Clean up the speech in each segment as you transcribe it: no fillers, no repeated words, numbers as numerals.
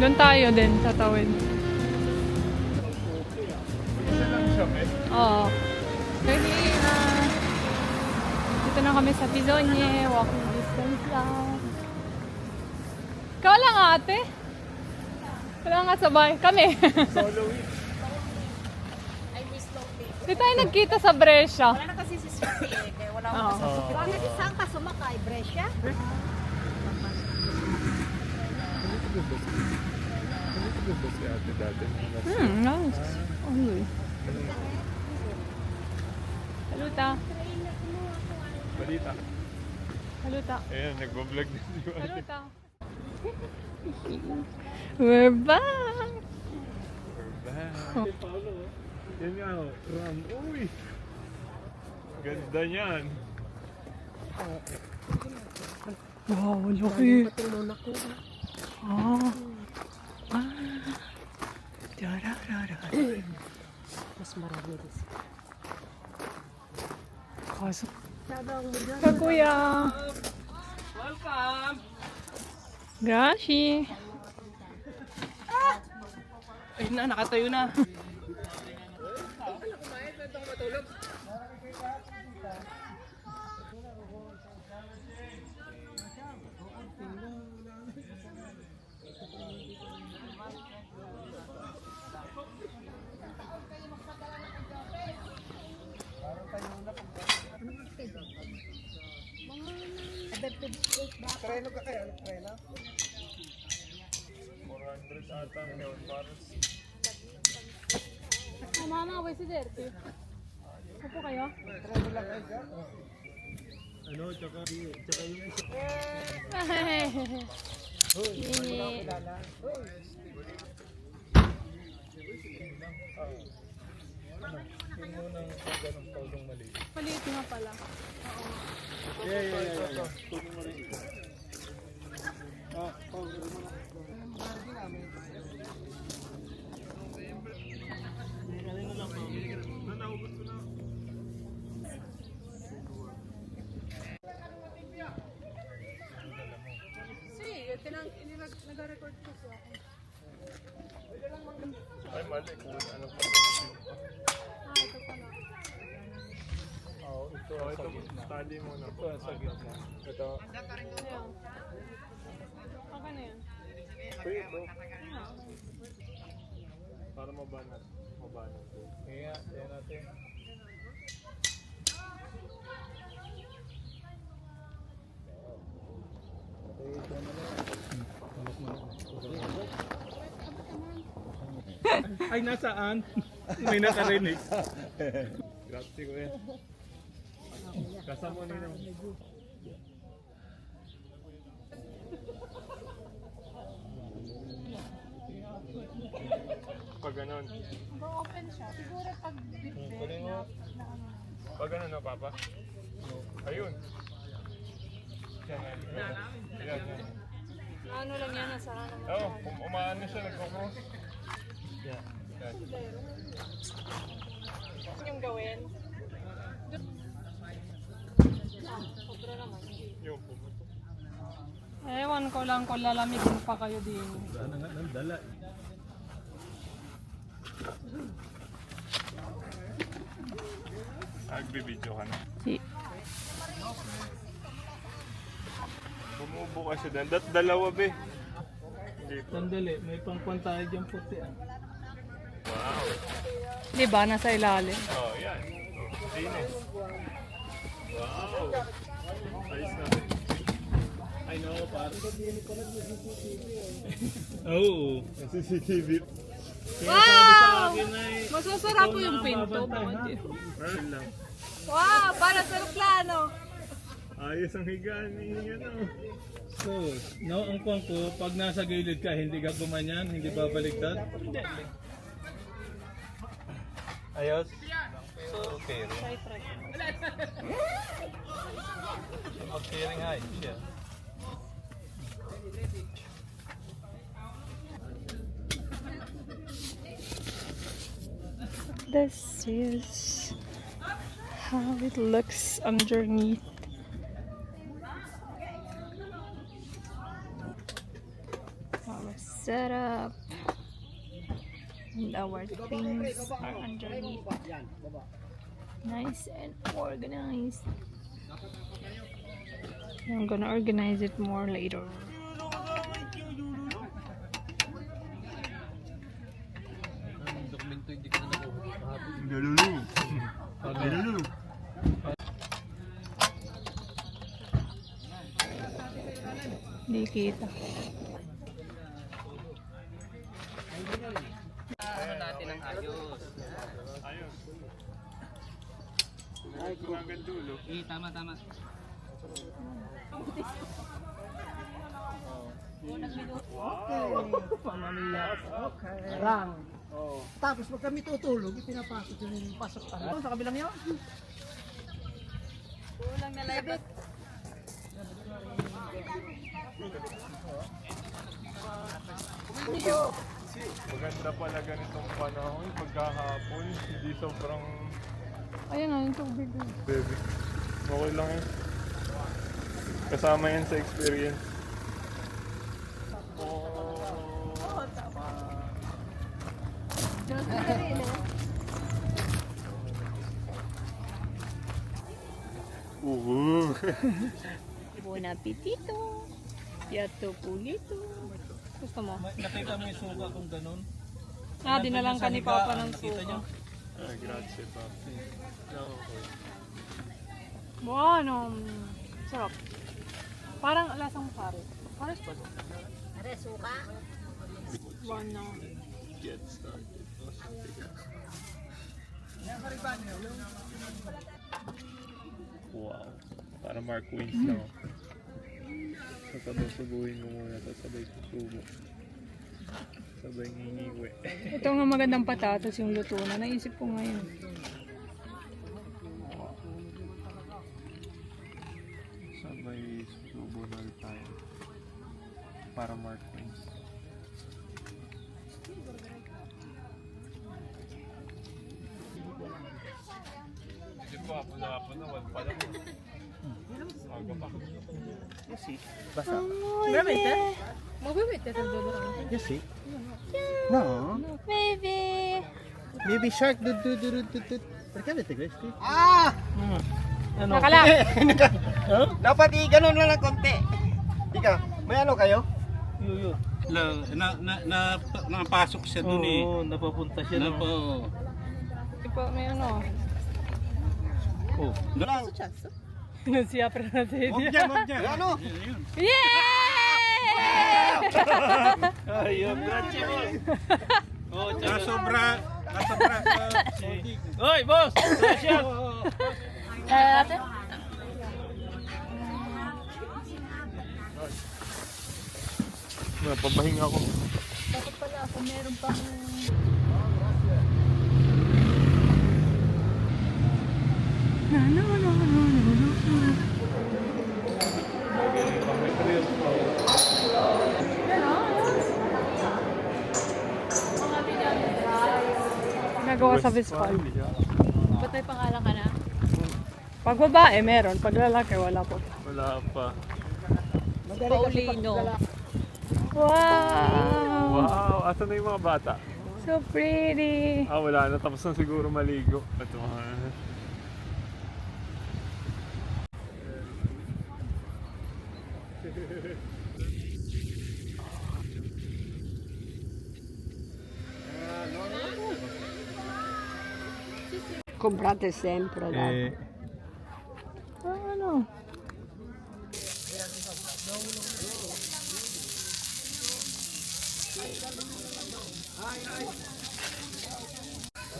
Doon tayo din sa tawid. Isa lang siya, eh. Oo. Ready na. Dito na kami sa Pizonye. Walking distance lang. Ikaw lang ate. Wala nga sabay. Kami. Solo week. I miss long day. Di tayo nagkita sa Brescia. Wala na kasi si Sweetie eh, kaya wala Oo. akong kasama. Bakit saan ka sumakay? Brescia? Ano ba si ate dati? Nice. Uy. Haluta. Balita. Haluta. Ayan, nagbablog din si ate. Haluta. We're back. We're back. Paolo, yan nga, Ram. Uy! Ganda niyan. Wow, laki. Ah. Dararara. Mas marami din. Kaso. Sabang mo dyan. Ka kuya. Welcome! Gashi. Ay na, nakatayo na. Treno ka kaya? Treno? 400 ata ang neon paros. Oh, mama, voy si Derty. Upo kayo? Treno lang kayo dyan? Ano, tsaka yung isa. Ini. Yun mo ng ganong paulong maliit. Maliit nga pala. Yeah. Tunin mo rin ito. Sige, nag-record ko siya. Ay, mali. Kung ano pa. Ah, ito pala. Oo, ito sa gitna. Tali mo na. Ito sa gitna. Ito. Ayan. Okay na yan. Pwede bro. Para mabanat. Mabanat. Kaya, yan natin. Ay, nasaan? May nakarinig. Grabe ko yan. Kasama nila. Pag ganon. Mag-open siya. Siguro pag Kunin mo. Pag ganon na, Papa? Ayun. Yan. ano lang yan, nasara naman Oo, siya. umaano siya, nagkukros. Yan. Ano yung gawin? Sobra naman. Yung pumutok. Ewan ko lang kung lalamigin pa kayo din. Sana nga ng dala. Nagbibidyo ka na. Si. Bumubo kasi doon. Dalawa be. Dito. Sandali, may pangkwan tayo dyan puti. Wow. Diba, nasa ilalim. Oh, yan. Oh, linis. Wow. Ayos na. I know, para. Oo. CCTV. Wow! Akin ay, Masasarap po ikaw yung na ang pinto. babantay, ha? Ayun lang. Wow! Para sa plano. Ayos ang higaan ni ano. So, no, ang kwan ko, pag nasa gilid ka, hindi ka gumanyan, hindi babaliktad. Ayos? So, okay rin. Try, try. Okay rin nga siya. This is how it looks underneath. Wow, set up. And our things are underneath. Nice and organized. I'm gonna organize it more later. Hindi kita. Ay, kung hanggang dulo. Tama. Rang. Tapos pag kami tutulog, ipinapasok yung pasok pa. Ito, sa kabilang yun. Kulang na labit. Maganda pala ganitong panahon, pagkahapon, hindi sobrang Ayun na, yung tubig. baby. Okay lang yun. Kasama yan sa experience. Buon appetito. Piatto pulito. Gusto mo? Nakita mo yung suka kung ganun? Dinalang ka ni Papa ng Nakita niyo? suka. Ay, grazie, papi. Okay. Bueno, sarap. Parang lasang pare. Pares pa to. Are, suka. Bueno. Get started. Wow. Para Mark Wins na. Sasabay subuhin mo muna, sasabay susubo. Sabay ngingiwi. Ito nga magandang patatas yung luto na. Naisip ko ngayon. Sabay susubo na ulit tayo. Para Mark Wins. Hindi po ako na wala pa lang. Aga pa. Bebe. Magbibit ito doon. You see? No. Baby. Baby shark. Perché avete questi? Nakala. Dapat i-ganon lang ng konti. Ika, may ano kayo? Yuyo. Napasok siya dun eh. Oo, napapunta siya dun. Ipo, may ano. Oh. Lang. Siya pre na siya. Huwag dyan. Ano? Yay! Ayun, grazie boss. Oh, nasobra sa... Hoy, boss! Grazie! Ate? Napapahinga ako. Dapat pala ako meron pang... Nagawa sa Viscol. Ba't may pangalan ka na? Pag babae, meron. Pag lalaki, wala po. Wala pa. Paulino. Wow! Wow! Asan na yung mga bata? So pretty! Wala na. Tapos na siguro maligo. Ito mga... Comprate sempre, dai. Ano?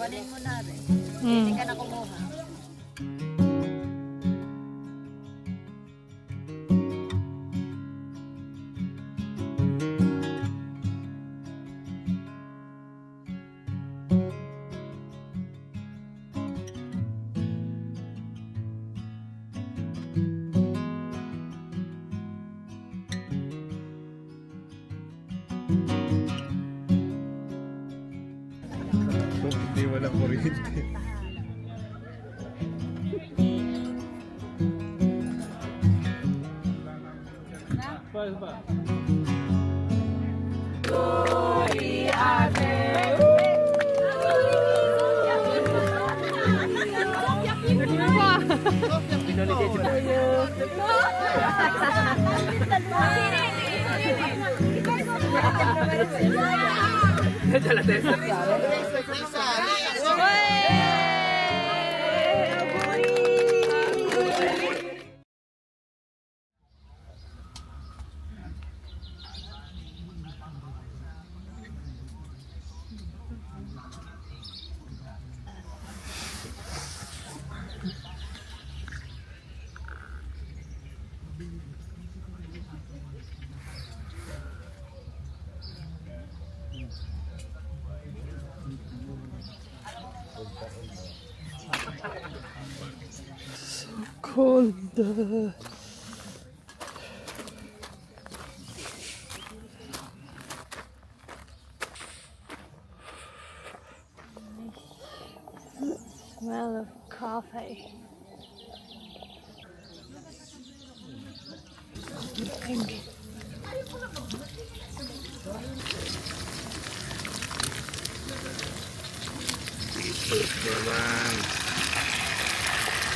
Kunin mo na rin. Mm. Hindi ka na kumuha. Kung hindi walang kuryente. Cold. Smell of coffee. Pink.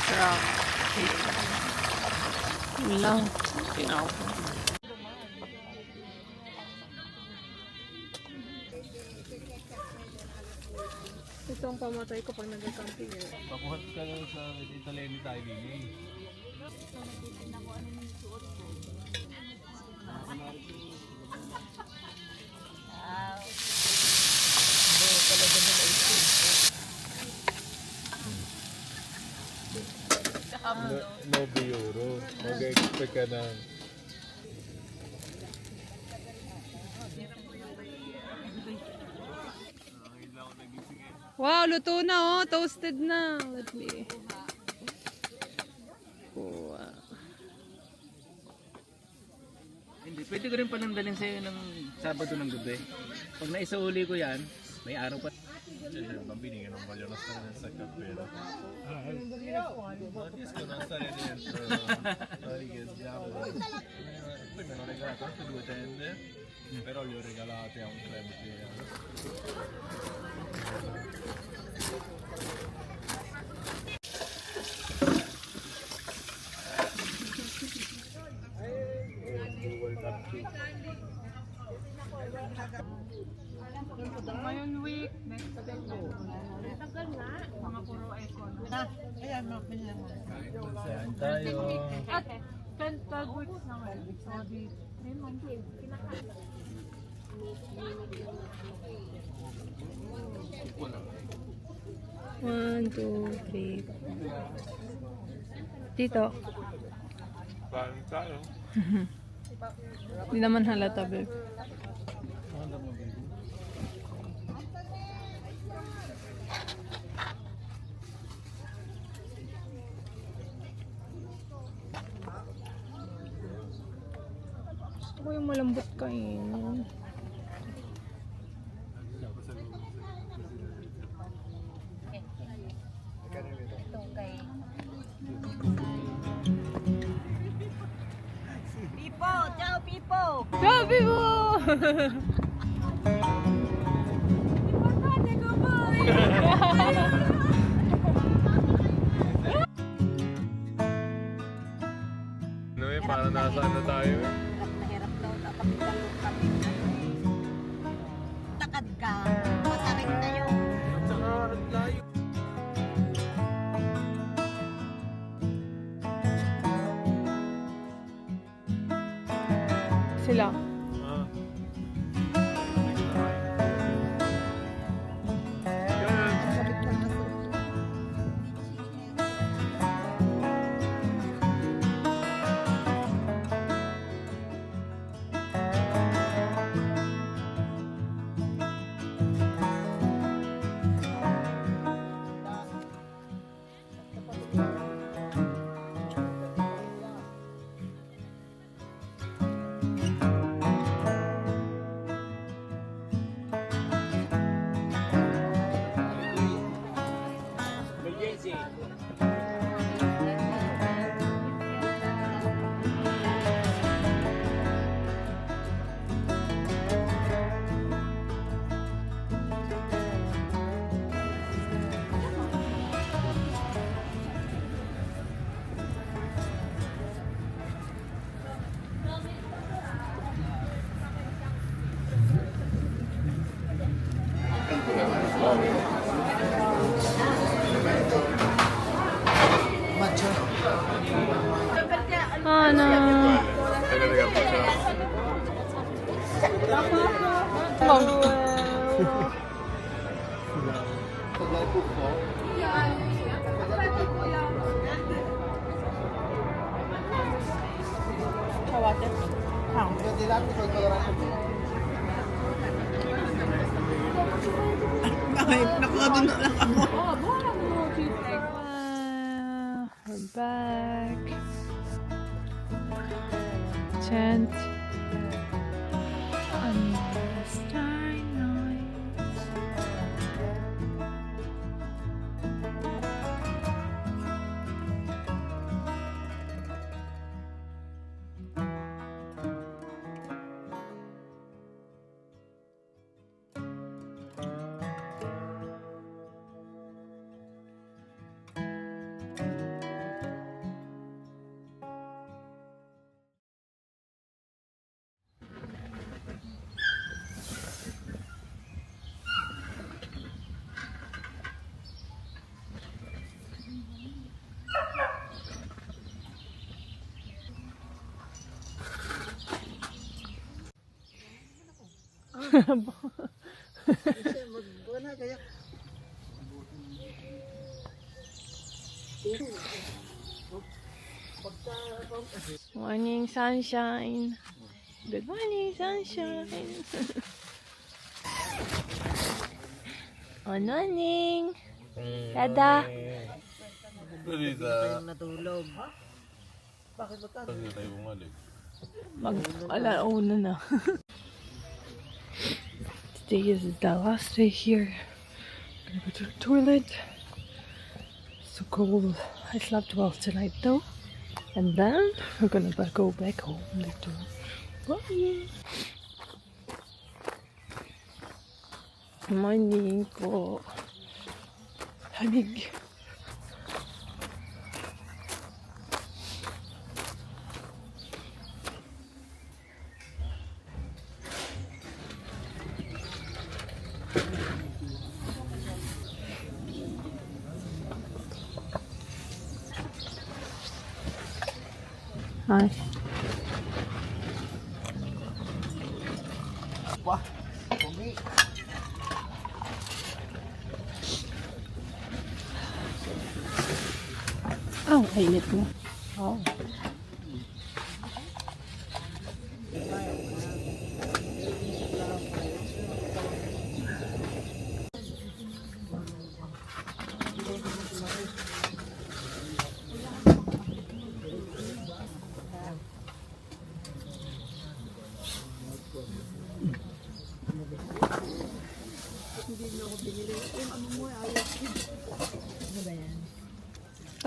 Sarap. Yun lang. Tinaw. Ito ang pamatay ko pag nag-camping eh. Pakuhat ka lang sa Italemi tayo din eh. No euro. Mag-expect ka na. Wow, luto na oh. Toasted na. Let me. Wow. Hindi, pwede ko rin panandalin sa'yo ng Sabado ng gabi. Pag naisauli ko yan, may araw pa. Bambini che non vogliono stare nel sacco a pelo. Ma riescono a stare dentro. Noi che siamo. Poi mi hanno regalato anche 2 tende, però le ho regalate a un club che Ngayon week, next week. Tagal na. Mga puro icon. Ayan, pinili mo. Saan tayo? At 12 weeks naman. So, di 3 months. One, two, three. Dito. Kain tayo. Hindi naman halata, babe. Gusto ko yung malambot kain. Pipo, ciao Pipo. Grabe mo! Importante ko po. Ano eh, para nasaan na tayo eh. Mahirap daw na kapitalo kami. Takad ka, masakit na yun. Sila. Ah. Sabit na nga. We're back. Tent. And starry nights. Morning sunshine. Good morning sunshine. Good morning. Dada. Natulog. Kasi tayo bumalik. Alauna na. Today is the last day here. Gonna go to the toilet. So cold. I slept well tonight though. And then we're gonna go back home later. Bye. Morning po. Hamig. Hi. Oh, init mo. Oh.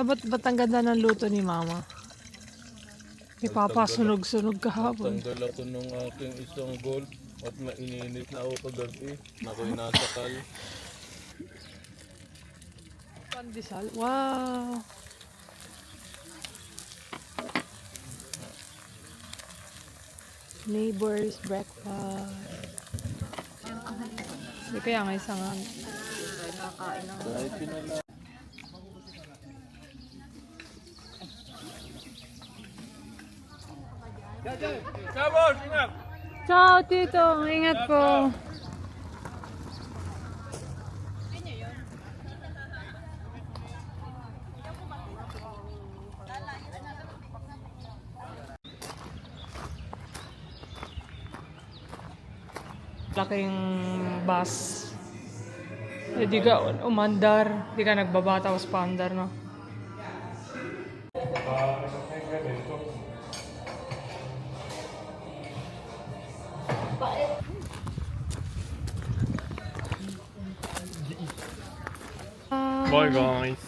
Ba't ang ganda ng luto ni Mama? Ipapasunog-sunog kahapon. Tanggal ako nung aking isang gold at maininit na ako kagabi. Ako'y nasakal. Pandesal. Wow! Neighbors breakfast. Hindi kaya nga isang Kahit pinala. Ciao, Tito. Ingat po. Laking bus. Di ka umandar. Di ka nagbaba tapos paandar, no? Bye guys.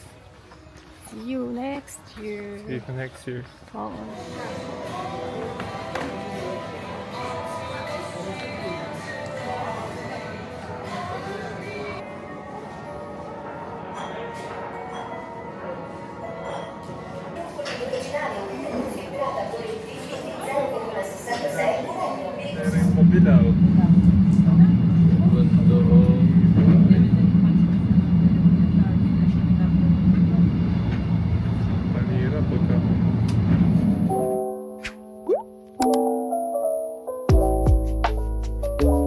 See you next year. See you next year. Oh. Meron yung pabilaw. Gusto. Panira po ka. Bye.